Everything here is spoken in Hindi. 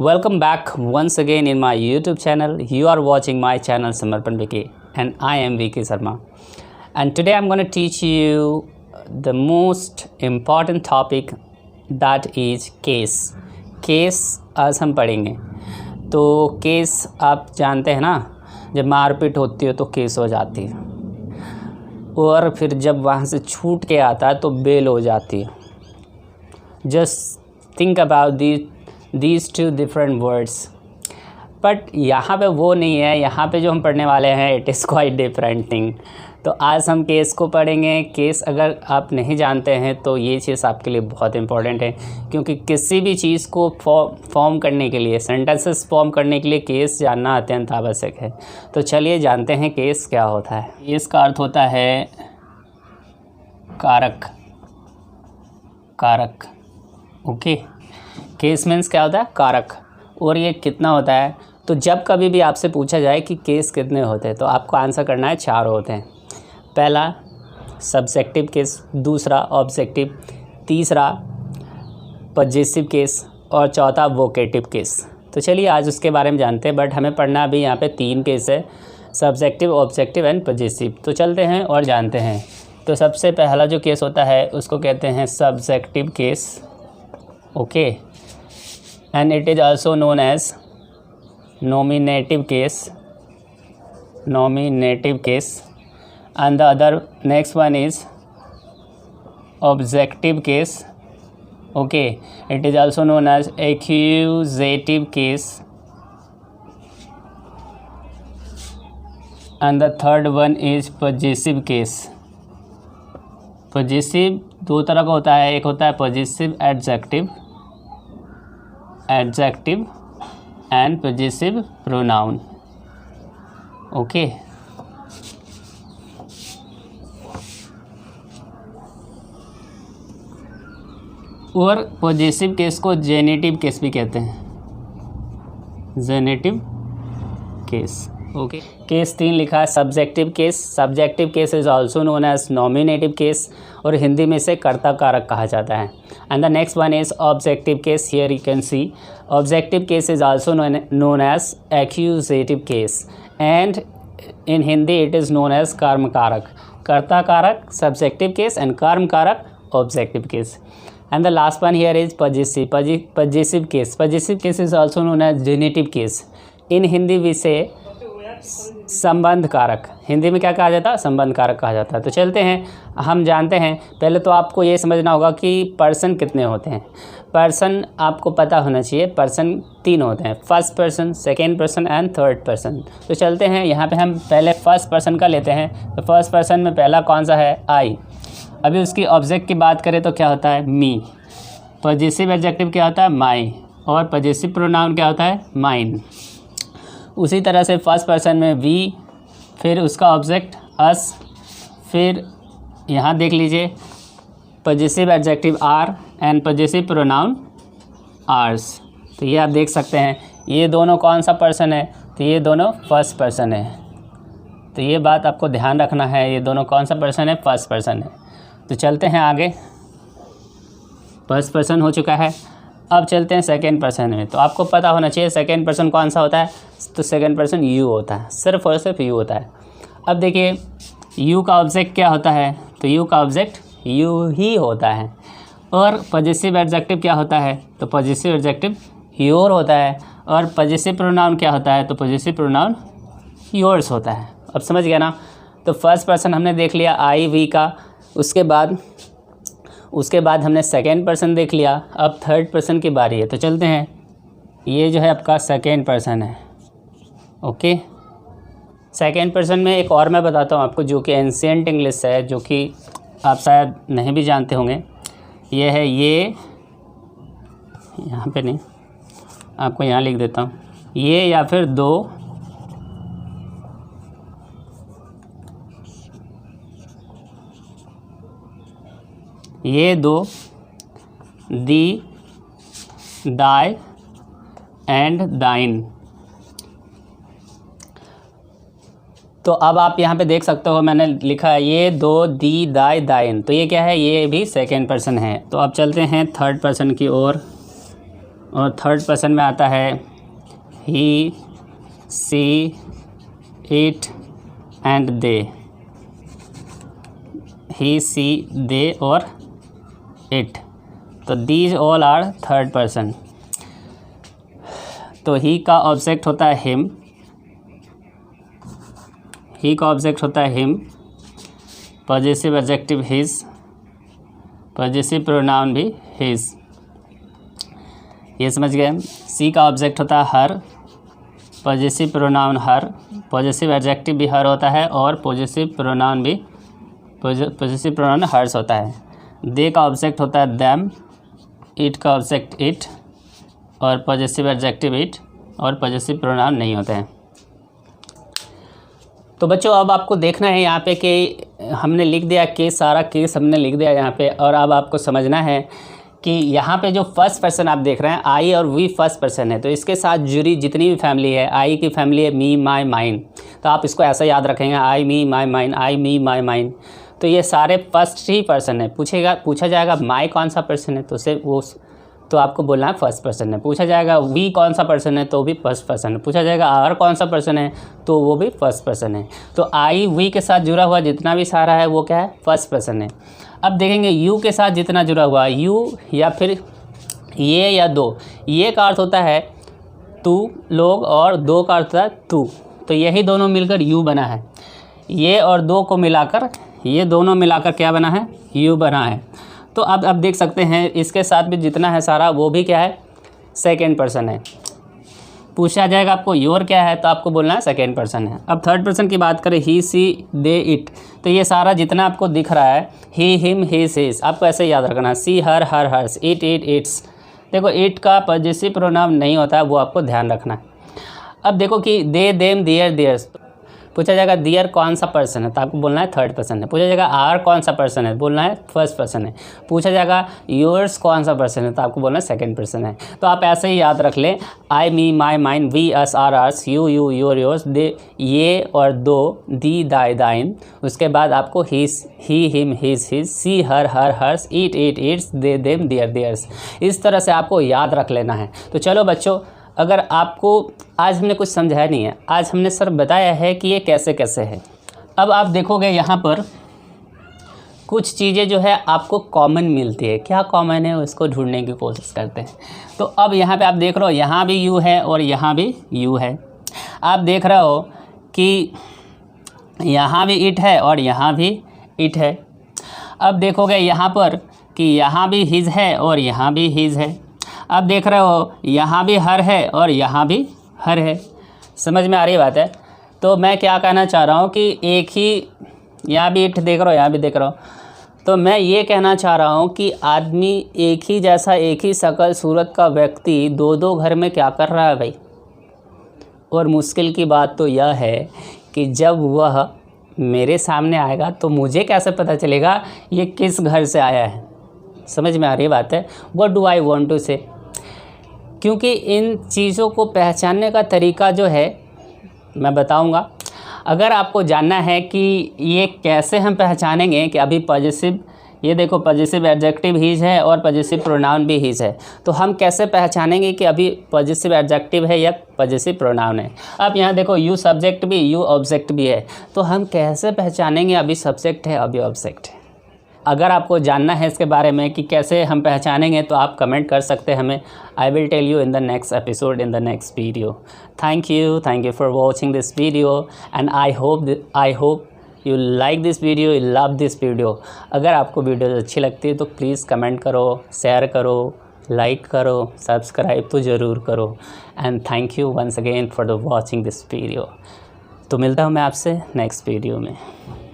Welcome back once again in my YouTube channel. You are watching my channel Samarpan VK and I am VK Sharma. And today I'm going to teach you the most important topic, that is case. Case आज हम पढ़ेंगे। तो केस आप जानते हैं ना, जब मारपीट होती है तो केस हो जाती है, और फिर जब वहाँ से छूट के आता है तो बेल हो जाती है। Just think about these two different words, but यहाँ पे वो नहीं है। यहाँ पे जो हम पढ़ने वाले हैं it is quite different thing. तो आज हम केस को पढ़ेंगे। केस अगर आप नहीं जानते हैं तो ये चीज़ आपके लिए बहुत इंपॉर्टेंट है, क्योंकि किसी भी चीज़ को फॉर्म करने के लिए, सेंटेंसेस फॉर्म करने के लिए केस जानना अत्यंत आवश्यक है। तो चलिए जानते हैं केस क्या होता है। इसका अर्थ होता है कारक। कारक, ओके। केस मीन्स क्या होता है? कारक। और ये कितना होता है? तो जब कभी भी आपसे पूछा जाए कि केस कितने होते हैं तो आपको आंसर करना है 4 होते हैं। पहला सब्जेक्टिव केस, दूसरा ऑब्जेक्टिव, तीसरा पजेसिव केस और चौथा वोकेटिव केस। तो चलिए आज उसके बारे में जानते हैं, बट हमें पढ़ना अभी यहाँ पे 3 केस है, सब्जेक्टिव, ऑब्जेक्टिव एंड पजेसिव। तो चलते हैं और जानते हैं। तो सबसे पहला जो केस होता है उसको कहते हैं subjective case, okay, and it is also known as nominative case, nominative case, and the other next one is objective case, okay, it is also known as accusative case, and the third one is possessive case. possessive 2 तरह का होता है, एक होता है possessive adjective and possessive pronoun, okay. और पॉजिटिव केस को जेनेटिव केस भी कहते हैं, जेनेटिव केस, ओके। केस 3 लिखा है subjective case. Subjective case is also known as nominative case, और हिंदी में इसे कर्ता कारक कहा जाता है। And the next one is objective case. Here you can see objective case is also known as accusative case, and in Hindi it is known as karm karak. कर्ता कारक सब्जेक्टिव केस एंड कर्म कारक objective case. And the last one here is possessive case. Possessive case is also known as genitive case. In Hindi we say sambandh कारक। हिंदी में क्या कहा जाता है? संबंध कारक कहा जाता है। तो चलते हैं, हम जानते हैं। पहले तो आपको ये समझना होगा कि पर्सन कितने होते हैं। पर्सन आपको पता होना चाहिए। पर्सन 3 होते हैं, first person, second person and third person. तो चलते हैं, यहाँ पे हम पहले फर्स्ट पर्सन का लेते हैं। तो फर्स्ट पर्सन में पहला कौन सा है? आई। अभी उसकी ऑब्जेक्ट की बात करें तो क्या होता है? मी। पजेसिव एडजेक्टिव क्या होता है? माई। और पजेसिव प्रोनाउन क्या होता है? माइन। उसी तरह से फर्स्ट पर्सन में वी, फिर उसका ऑब्जेक्ट अस, फिर यहाँ देख लीजिए possessive adjective are and possessive pronoun ours. तो ये आप देख सकते हैं, ये दोनों कौन सा पर्सन है? तो ये दोनों फर्स्ट पर्सन है। तो ये बात आपको ध्यान रखना है, ये दोनों कौन सा पर्सन है? फर्स्ट पर्सन है। तो चलते हैं आगे। फर्स्ट पर्सन हो चुका है, अब चलते हैं सेकेंड पर्सन में। तो आपको पता होना चाहिए सेकेंड पर्सन कौन सा होता है। तो सेकेंड पर्सन यू होता है, सिर्फ और सिर्फ यू होता है। अब देखिए यू का ऑब्जेक्ट क्या होता है? तो यू का ऑब्जेक्ट यू ही होता है। और पजेसिव एडजेक्टिव क्या होता है? तो पजेसिव एडजेक्टिव योर होता है। और पजेसिव प्रोनाउन क्या होता है? तो पजेसिव प्रोनाउन योर्स होता है। अब समझ गया ना? तो फर्स्ट पर्सन हमने देख लिया आई वी का, उसके बाद हमने सेकेंड पर्सन देख लिया। अब थर्ड पर्सन की बारी है। तो चलते हैं, ये जो है आपका सेकेंड पर्सन है, ओके। सेकेंड पर्सन में एक और मैं बताता हूँ आपको, जो कि एंशिएंट इंग्लिश है, जो कि आप शायद नहीं भी जानते होंगे। ये है, ये यहाँ पे नहीं, आपको यहाँ लिख देता हूँ, ये या फिर 2 ये 2 दी, दाय एंड दाइन। तो अब आप यहाँ पे देख सकते हो, मैंने लिखा है ये 2 दी, दाय, दाइन। तो ये क्या है? ये भी सेकेंड पर्सन है। तो अब चलते हैं थर्ड पर्सन की ओर। और थर्ड पर्सन में आता है ही, सी, इट एंड दे। ही, सी, दे और इट, तो these all are third person. तो ही का ऑब्जेक्ट होता है हिम, ही का ऑब्जेक्ट होता है him, possessive adjective his, possessive pronoun भी हिज, ये समझ गए। सी का ऑब्जेक्ट होता है हर, पॉजेसिव प्रोनाउन हर, पॉजेसिव एडजेक्टिव भी हर होता है और पॉजेसिव प्रोनाउन भी पॉजेसिव प्रोनाउन हर्स होता है। दे का ऑब्जेक्ट होता है देम, इट का ऑब्जेक्ट इट और पॉजेसिव एडजेक्टिव इट और पॉजेसिव प्रोनाउन नहीं होते हैं। तो बच्चों अब आपको देखना है यहाँ पे कि हमने लिख दिया केस, सारा केस हमने लिख दिया यहाँ पे, और अब आपको समझना है कि यहाँ पे जो फर्स्ट पर्सन आप देख रहे हैं आई और वी फर्स्ट पर्सन है, तो इसके साथ जुड़ी जितनी भी फैमिली है, आई की फैमिली है मी, माई, माइन, तो आप इसको ऐसा याद रखेंगे आई, me, my, mine, I, me, my, mine, तो ये सारे फर्स्ट ही पर्सन है। पूछा जाएगा माई कौन सा पर्सन है, तो सिर्फ वो, तो आपको बोलना है फर्स्ट पर्सन है। पूछा जाएगा वी कौन सा पर्सन है, तो भी फर्स्ट पर्सन है। पूछा जाएगा आर कौन सा पर्सन है, तो वो भी फर्स्ट पर्सन है। तो आई वी के साथ जुड़ा हुआ जितना भी सारा है वो क्या है, फर्स्ट पर्सन है। अब देखेंगे यू के साथ जितना जुड़ा हुआ है, यू या फिर ये या दो, ये का अर्थ होता है तू लोग और दो का अर्थ होता है तू, तो यही दोनों मिलकर यू बना है। ये और दो को मिलाकर, ये दोनों मिलाकर क्या बना है, यू बना है। तो अब देख सकते हैं इसके साथ भी जितना है सारा वो भी क्या है, सेकेंड पर्सन है। पूछा जाएगा आपको योर क्या है, तो आपको बोलना है सेकेंड पर्सन है। अब थर्ड पर्सन की बात करें, ही, सी, दे, इट, तो ये सारा जितना आपको दिख रहा है ही, हिम, हिज, हिज, आपको ऐसे याद रखना। सी her, her, hers, it, it, it's. देखो इट का पॉजेसिव प्रोनाउन नहीं होता है, वो आपको ध्यान रखना है। अब देखो कि दे, देम, दियर, दियर्स, पूछा जाएगा दियर कौन सा पर्सन है, तो आपको बोलना है थर्ड पर्सन है। पूछा जाएगा आर कौन सा पर्सन है, बोलना है फर्स्ट पर्सन है। पूछा जाएगा योर्स कौन सा पर्सन है, तो आपको बोलना है सेकंड पर्सन है। तो आप ऐसे ही याद रख लें, I, me, my, mine, we, us, our, ours, you, you, your, yours, they, ये और दो, दी, दाई, दाइन। उसके बाद आपको he, him, his, his, she, her, her, hers, it, it, its, they, them, their, theirs. इस तरह से आपको याद रख लेना है। तो चलो बच्चों, अगर आपको आज हमने कुछ समझाया नहीं है, आज हमने सर बताया है कि ये कैसे कैसे है। अब आप देखोगे यहाँ पर कुछ चीज़ें जो है आपको कॉमन मिलती है। क्या कॉमन है उसको ढूंढने की कोशिश करते हैं। तो अब यहाँ पे आप देख रहे हो यहाँ भी यू है और यहाँ भी यू है। आप देख रहे हो कि यहाँ भी इट है और यहाँ भी इट है। अब देखोगे यहाँ पर कि यहाँ भी हिज है और यहाँ भी हिज है। अब देख रहे हो यहाँ भी हर है और यहाँ भी हर है। समझ में आ रही बात है। तो मैं क्या कहना चाह रहा हूँ कि एक ही, यहाँ भी इट देख रहे हो, यहाँ भी देख रहे हो, तो मैं ये कहना चाह रहा हूँ कि आदमी एक ही जैसा, एक ही शक्ल सूरत का व्यक्ति दो दो घर में क्या कर रहा है भाई। और मुश्किल की बात तो यह है कि जब वह मेरे सामने आएगा तो मुझे कैसे पता चलेगा ये किस घर से आया है। समझ में आ रही बात है। What do I want to say, क्योंकि इन चीज़ों को पहचानने का तरीका जो है मैं बताऊंगा। अगर आपको जानना है कि ये कैसे हम पहचानेंगे कि अभी पॉजेसिव, ये देखो पॉजेसिव एडजेक्टिव हिज है और पॉजेसिव प्रोनाउन भी हिज है, तो हम कैसे पहचानेंगे कि अभी पॉजेसिव एडजेक्टिव है या पॉजेसिव प्रोनाउन है। अब यहाँ देखो यू सब्जेक्ट भी, यू ऑब्जेक्ट भी है, तो हम कैसे पहचानेंगे अभी सब्जेक्ट है अभी ऑब्जेक्ट है। अगर आपको जानना है इसके बारे में कि कैसे हम पहचानेंगे तो आप कमेंट कर सकते हैं हमें। I will tell you in the next episode, in the next video. Thank you for watching this video and I hope you like this video, you love this video. अगर आपको वीडियो अच्छी लगती है तो प्लीज़ कमेंट करो, शेयर करो, लाइक करो, सब्सक्राइब तो ज़रूर करो। And thank you once again for the watching this video. तो मिलता हूँ मैं आपसे नेक्स्ट वीडियो में।